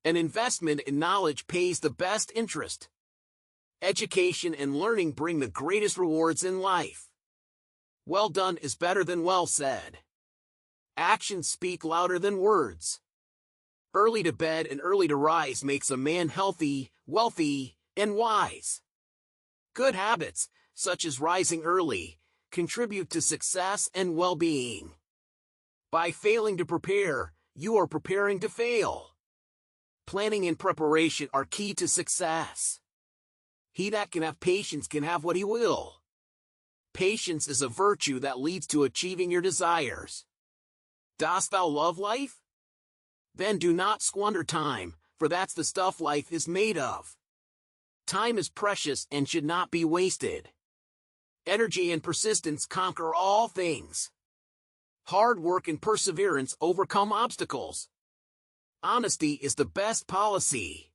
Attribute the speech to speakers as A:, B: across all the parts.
A: An investment in knowledge pays the best interest. Education and learning bring the greatest rewards in life. Well done is better than well said. Actions speak louder than words. Early to bed and early to rise makes a man healthy, wealthy, and wise. Good habits, such as rising early, contribute to success and well-being. By failing to prepare, you are preparing to fail. Planning and preparation are key to success. He that can have patience can have what he will. Patience is a virtue that leads to achieving your desires. Dost thou love life? Then do not squander time, for that's the stuff life is made of. Time is precious and should not be wasted. Energy and persistence conquer all things. Hard work and perseverance overcome obstacles. Honesty is the best policy.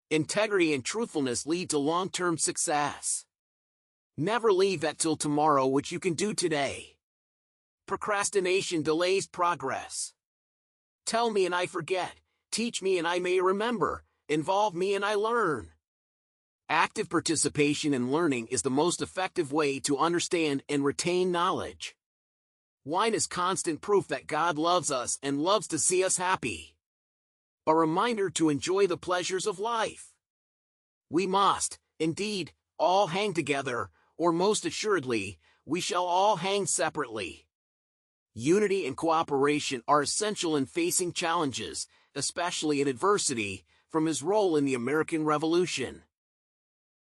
A: Integrity and truthfulness lead to long-term success. Never leave that till tomorrow which you can do today. Procrastination delays progress. Tell me and I forget, teach me and I may remember, involve me and I learn. Active participation in learning is the most effective way to understand and retain knowledge. Wine is constant proof that God loves us and loves to see us happy. A reminder to enjoy the pleasures of life. We must, indeed, all hang together, or most assuredly, we shall all hang separately. Unity and cooperation are essential in facing challenges, especially in adversity, from his role in the American Revolution.